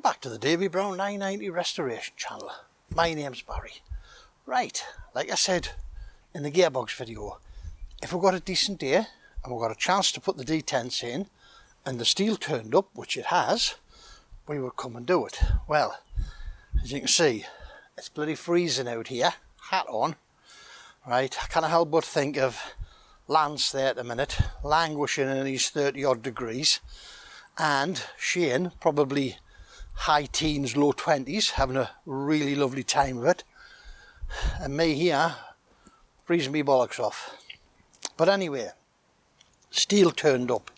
back to the Davy Brown 990 Restoration channel. My name's Barry. Right, like I said in the gearbox video, if we've got a decent day and we've got a chance to put the detents in and the steel turned up, which it has, we would come and do it. Well, as you can see, it's bloody freezing out here, hat on. Right, I can't help but think of Lance there at the minute, languishing in these 30 odd degrees, and Shane probably high teens, low 20s, having a really lovely time of it, and me here freezing me bollocks off. But anyway, steel turned up,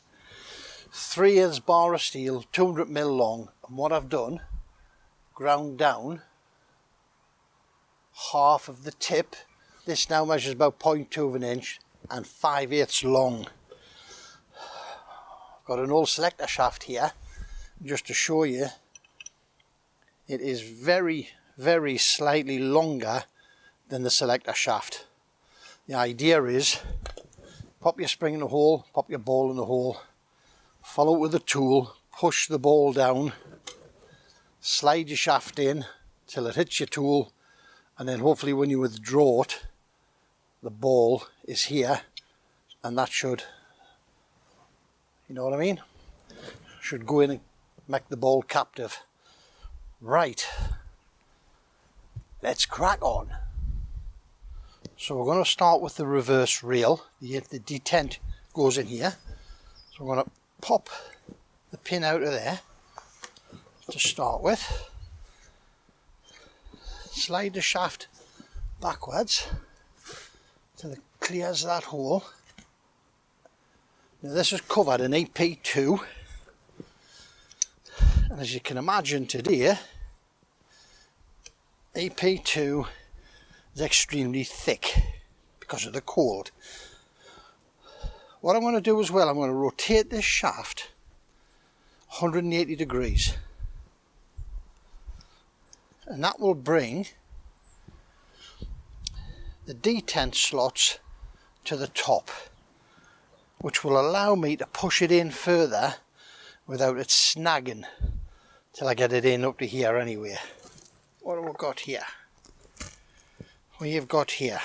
3/8 bar of steel, 200mm long, and what I've done, ground down half of the tip. This now measures about 0.2 of an inch and 5/8 long. Got an old selector shaft here, just to show you. It is very, very slightly longer than the selector shaft. The idea is, pop your spring in the hole, pop your ball in the hole, follow it with a tool, push the ball down, slide your shaft in till it hits your tool, and then hopefully when you withdraw it, the ball is here, and that should, you know what I mean, should go in and make the ball captive. Right, let's crack on. So we're going to start with the reverse rail. The detent goes in here, so we're going to pop the pin out of there to start with, slide the shaft backwards till it clears that hole. Now this is covered in EP2, and as you can imagine today, EP2 is extremely thick because of the cold. What I'm going to do as well, I'm going to rotate this shaft 180 degrees, and that will bring the detent slots to the top, which will allow me to push it in further without it snagging till I get it in up to here anyway. What have we got here? We have got here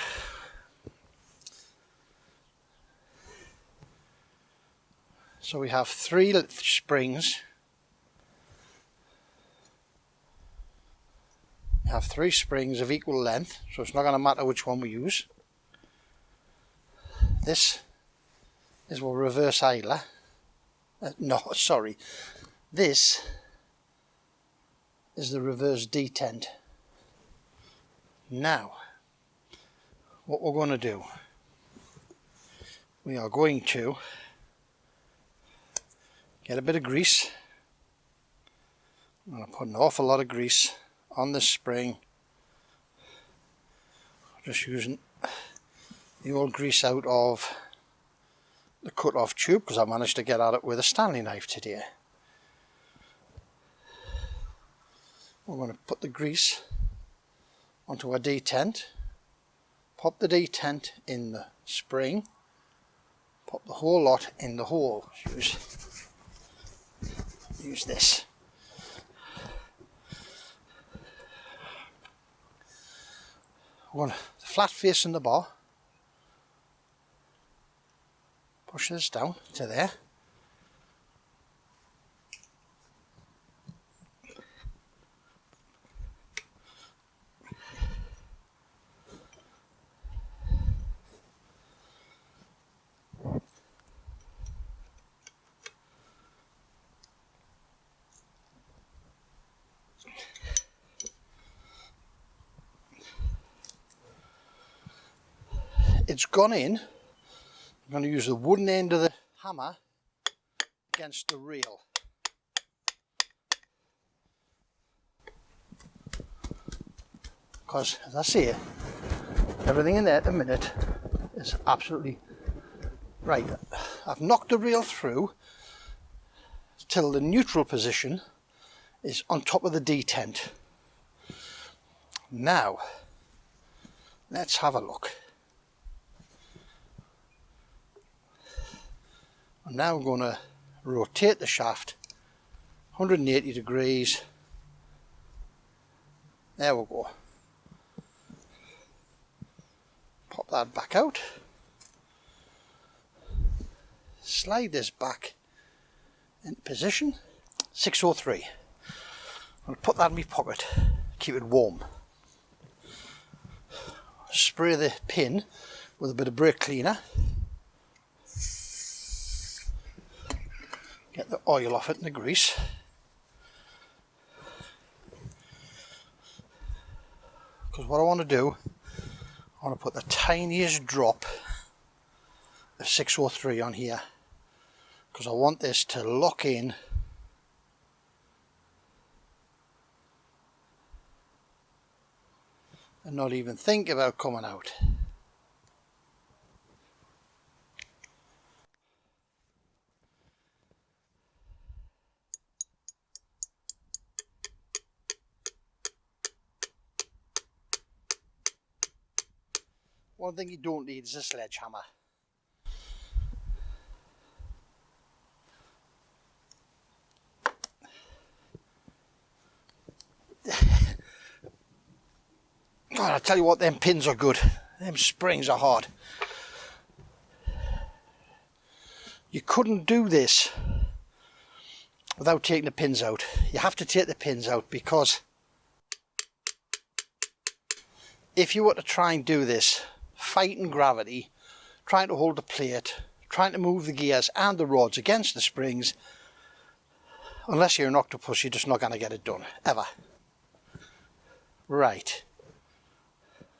so we have 3 springs. We have 3 springs of equal length, so it's not going to matter which one we use. This is our reverse idler. No, sorry. This is the reverse detent. Now, what we're going to do, we are going to get a bit of grease. I'm going to put an awful lot of grease on this spring. Just using the old grease out of the cut off tube, because I managed to get at it with a Stanley knife today. We're going to put the grease onto our detent, pop the detent in the spring, pop the whole lot in the hole. Use this. We're going to flat face in the bar, push this down to there. It's gone in. I'm going to use the wooden end of the hammer against the rail. Because, as I say, everything in there at the minute is absolutely right. I've knocked the rail through till the neutral position is on top of the detent. Now, let's have a look. I'm now going to rotate the shaft 180 degrees There we go. Pop that back out. Slide this back into position. 603. I'll put that in my pocket, keep it warm. Spray the pin with a bit of brake cleaner. Get the oil off it and the grease. Because what I want to do, I want to put the tiniest drop of 603 on here. Because I want this to lock in and not even think about coming out. One thing you don't need is a sledgehammer. God, I tell you what, them pins are good. Them springs are hard. You couldn't do this without taking the pins out. You have to take the pins out, because if you were to try and do this, fighting gravity, trying to hold the plate, trying to move the gears and the rods against the springs, unless you're an octopus, you're just not going to get it done, ever. Right.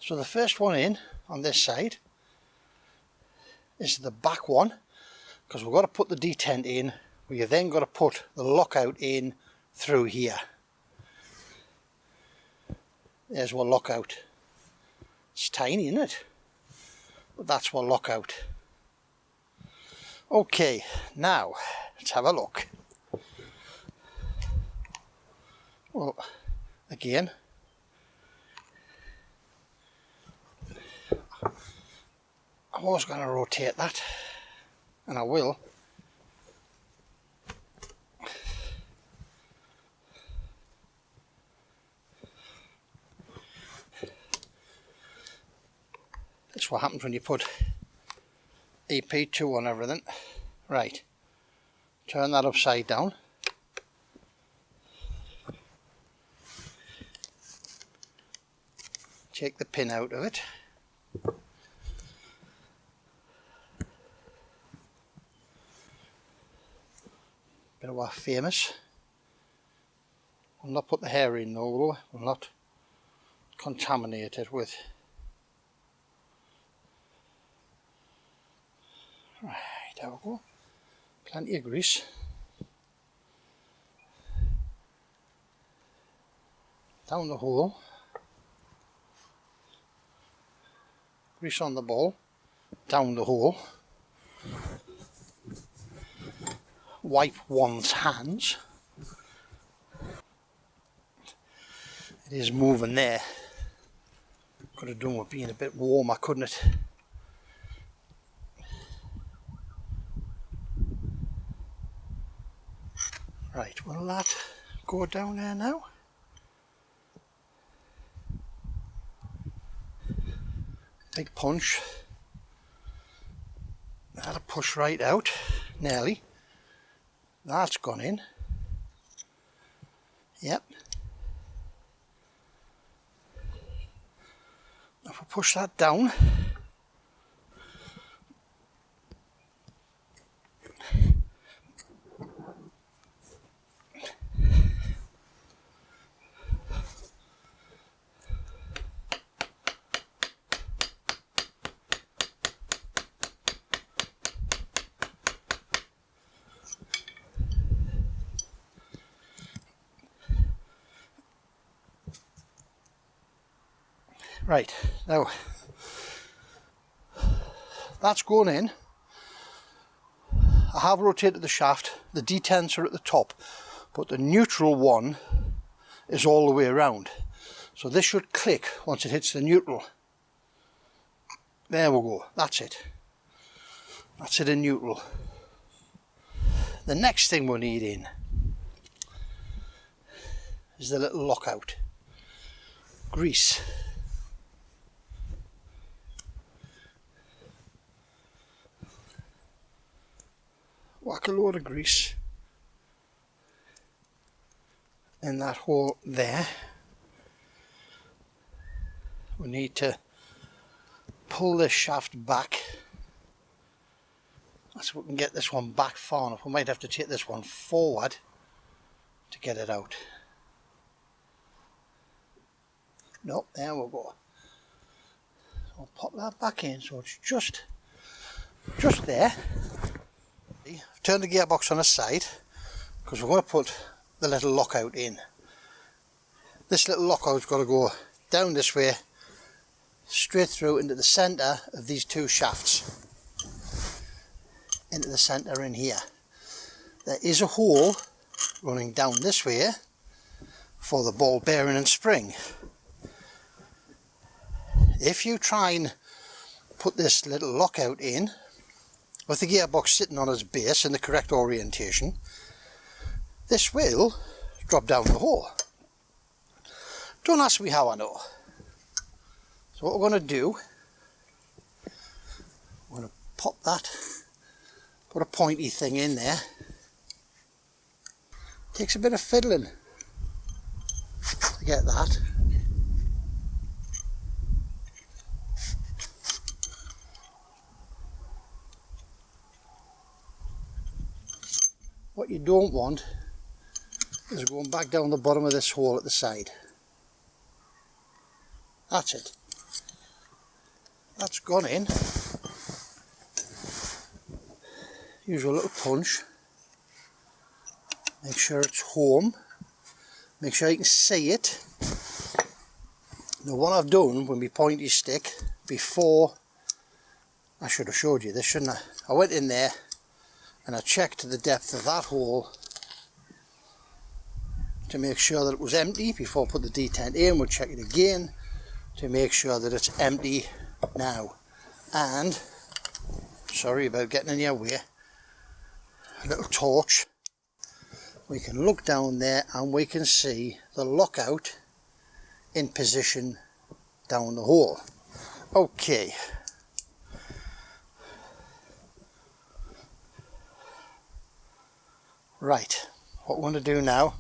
So the first one in on this side is the back one, because we've got to put the detent in. We've then got to put the lockout in through here. There's one lockout. It's tiny, isn't it? But that's one lockout. Okay, now let's have a look. Well, again, I was going to rotate that, and I will. That's what happens when you put EP2 on everything. Right, turn that upside down. Take the pin out of it. Bit of our famous. We'll not put the hair in though, we'll not contaminate it with. Right, there we go. Plenty of grease. Down the hole. Grease on the ball. Down the hole. Wipe one's hands. It is moving there. Could have done with being a bit warmer, couldn't it? Right, will that go down there now? Big punch. That'll push right out, nearly. That's gone in. Yep. If I push that down, right, now that's going in. I have rotated the shaft, the detents are at the top, but the neutral one is all the way around. So this should click once it hits the neutral. There we go, that's it. That's it in neutral. The next thing we need in is the little lockout. grease. Whack a load of grease in that hole there. We need to pull this shaft back so we can get this one back far enough. We might have to take this one forward to get it out. Nope, there we go. So I'll pop that back in so it's just there. Turn the gearbox on its side because we're going to put the little lockout in. This little lockout's got to go down this way, straight through into the centre of these two shafts. Into the centre in here. There is a hole running down this way for the ball bearing and spring. If you try and put this little lockout in with the gearbox sitting on its base in the correct orientation, this will drop down the hole. Don't ask me how I know. So what we're going to do, we're going to pop that, put a pointy thing in there. Takes a bit of fiddling to get that. What you don't want is going back down the bottom of this hole at the side. That's it. That's gone in. Use a little punch. Make sure it's home. Make sure you can see it. Now what I've done with my pointy stick before, I should have showed you this, shouldn't I? I went in there and I checked the depth of that hole to make sure that it was empty before I put the detent in. We'll check it again to make sure that it's empty now. And, sorry about getting in your way, a little torch. We can look down there and we can see the lockout in position down the hole. Okay. Right, what we want to do now,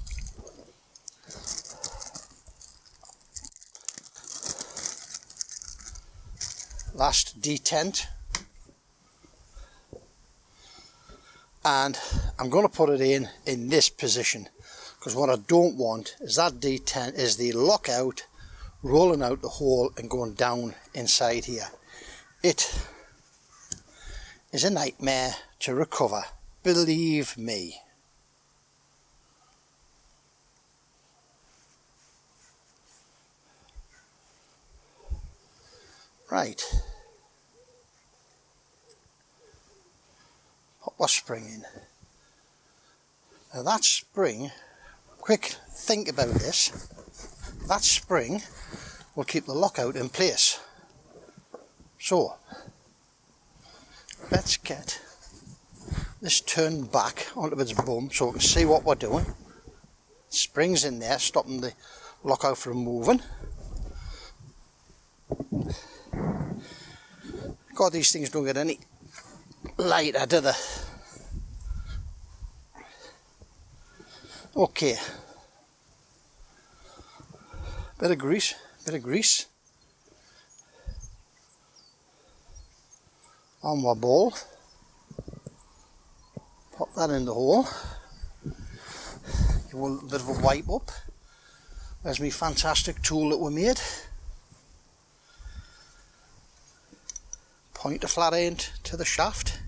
last detent, and I'm going to put it in this position because what I don't want is that detent is the lockout rolling out the hole and going down inside here. It is a nightmare to recover, believe me. Right, put our spring in. Now that spring, quick think about this, that spring will keep the lockout in place. So, let's get this turned back onto its bum so we can see what we're doing. Spring's in there, stopping the lockout from moving. God, these things don't get any lighter, do they? Okay. Bit of grease. On my ball. Pop that in the hole. Give a little bit of a wipe up. There's my fantastic tool that we made. Point the flat end to the shaft.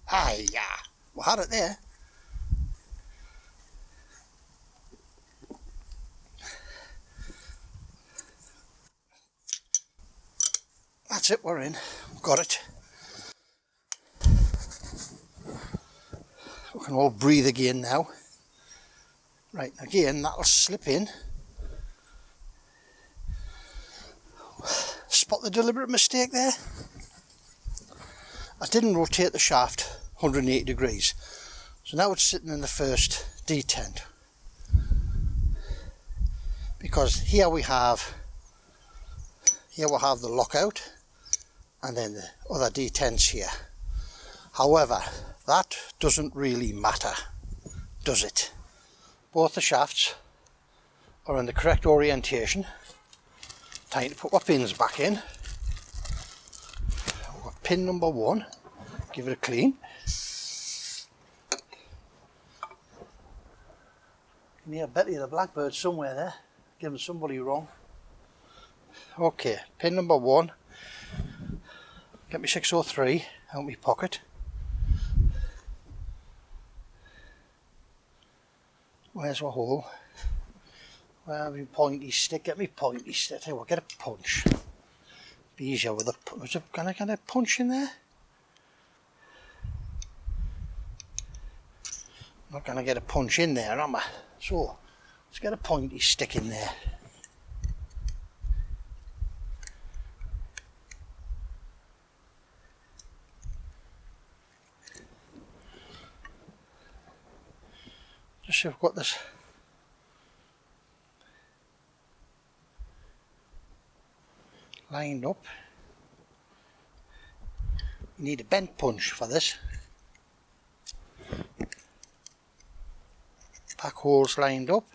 Aye, yeah, we had it there. That's it, we're in. Got it. We can all breathe again now. Right, again, that'll slip in. Spot the deliberate mistake there? I didn't rotate the shaft 180 degrees. So now it's sitting in the first detent. Because here we have the lockout and then the other detents here. However, that doesn't really matter, does it? Both the shafts are in the correct orientation. Time to put my pins back in. We've got pin number 1, give it a clean. You can hear Betty the blackbird somewhere there, giving somebody wrong. Okay, pin number 1, get me 603 out my pocket. Where's my hole? Where have my pointy stick? Get me pointy stick. Tell you what, get a punch. Be easier with a. Can I get a punch in there? I'm not going to get a punch in there, am I? So, let's get a pointy stick in there. Just so I've got this lined up. You need a bent punch for this. Back holes lined up.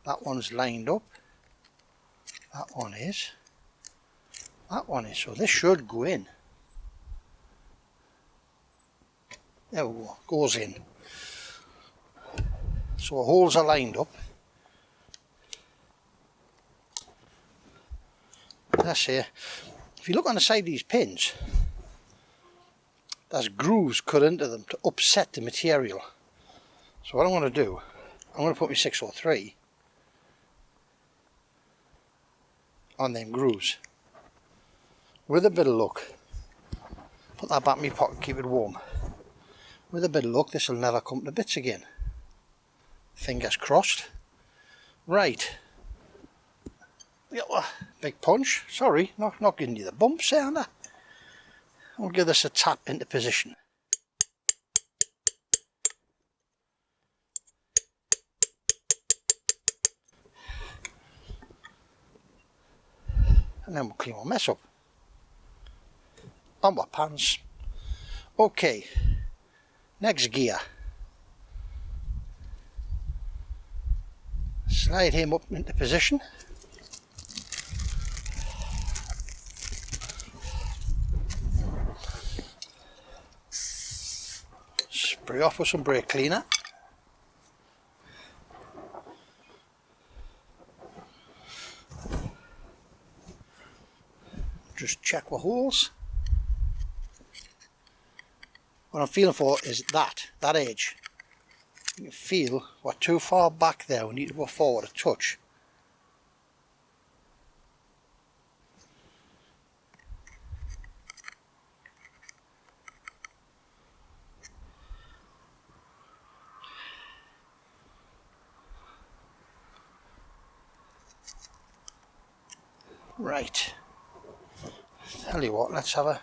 That one's lined up. That one is. That one is. So this should go in. There we go. Goes in. So our holes are lined up. That's here. If you look on the side of these pins, there's grooves cut into them to upset the material. So what I'm going to do, I'm going to put my 603 on them grooves. With a bit of luck, put that back in my pocket, keep it warm. With a bit of luck, this will never come to bits again. Fingers crossed. Right. Big punch. Sorry, not giving you the bumps there, aren't I? I'll give this a tap into position. And then we'll clean our mess up. On my pants. Okay. Next gear. Slide him up into position. Spray off with some brake cleaner. Just check the holes. What I'm feeling for is that edge. You can feel we're too far back there, we need to go forward a touch. Right, tell you what, let's have a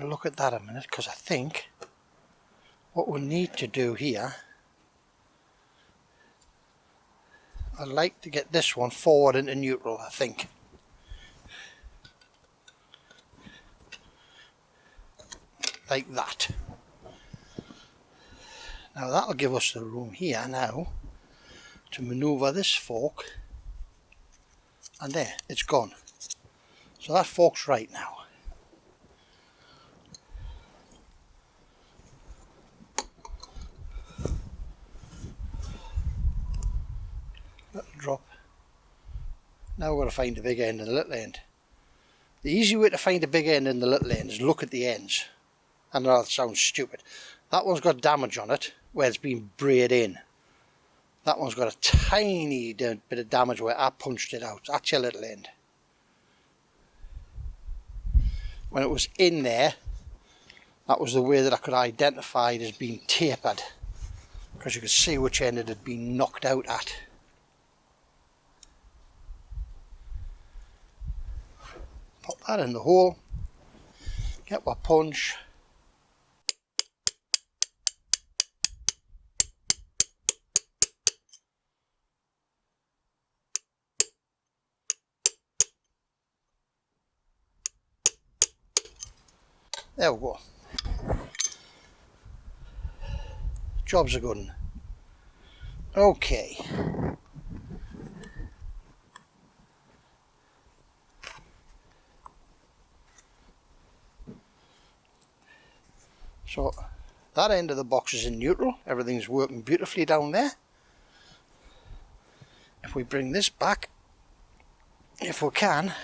look at that a minute, because I think what we need to do here, I'd like to get this one forward into neutral, I think. Like that. Now that'll give us the room here now to manoeuvre this fork, and there, it's gone. So that fork's right now. Little drop. Now we've got to find the big end and the little end. The easy way to find the big end and the little end is look at the ends. I know that sounds stupid. That one's got damage on it where it's been braided in. That one's got a tiny bit of damage where I punched it out. That's your little end. when it was in there, that was the way that I could identify it as being tapered, because you could see which end it had been knocked out at. Pop that in the hole, get our punch. There we go. Job's a good one. Okay. So that end of the box is in neutral. Everything's working beautifully down there. If we bring this back, if we can,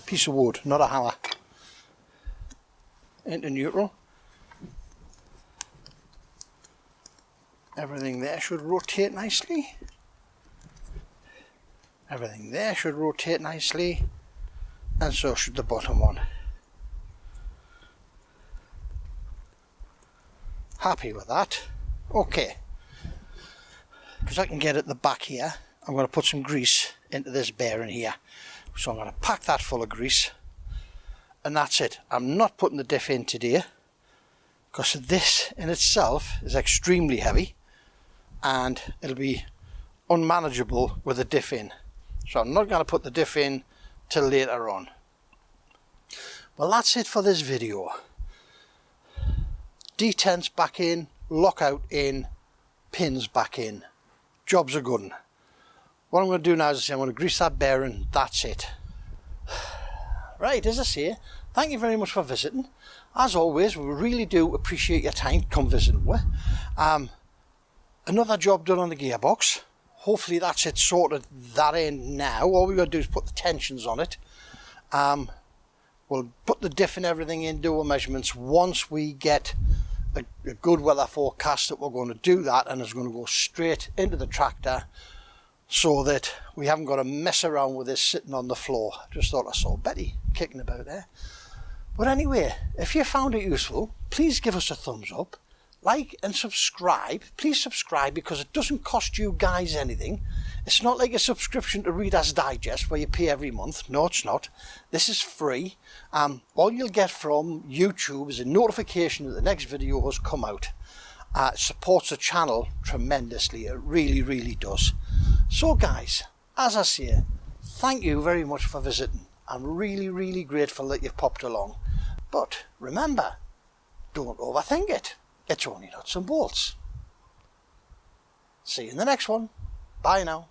piece of wood, not a hammer, into neutral. Everything there should rotate nicely. Everything there should rotate nicely, and so should the bottom one. Happy with that. Okay, because I can get at the back here, I'm going to put some grease into this bearing here. So I'm going to pack that full of grease, and that's it. I'm not putting the diff in today, because this in itself is extremely heavy, and it'll be unmanageable with the diff in. So I'm not going to put the diff in till later on. Well, that's it for this video. Detents back in, lockout in, pins back in. Job's a good one. What I'm going to do now is I'm going to grease that bearing. That's it. Right, as I say, thank you very much for visiting. As always, we really do appreciate your time to come visiting with. Another job done on the gearbox. Hopefully that's it sorted that end now. All we've got to do is put the tensions on it. We'll put the diff and everything in, do our measurements. Once we get a good weather forecast that we're going to do that, and it's going to go straight into the tractor, so that we haven't got to mess around with this sitting on the floor. Just thought I saw Betty kicking about there. But anyway, if you found it useful, please give us a thumbs up, like and subscribe. Please subscribe, because it doesn't cost you guys anything. It's not like a subscription to Reader's Digest where you pay every month. No, it's not. This is free. All you'll get from YouTube is a notification that the next video has come out. It supports the channel tremendously. It really, really does. So guys, as I say, thank you very much for visiting. I'm really, really grateful that you've popped along. But remember, don't overthink it. It's only nuts and bolts. See you in the next one. Bye now.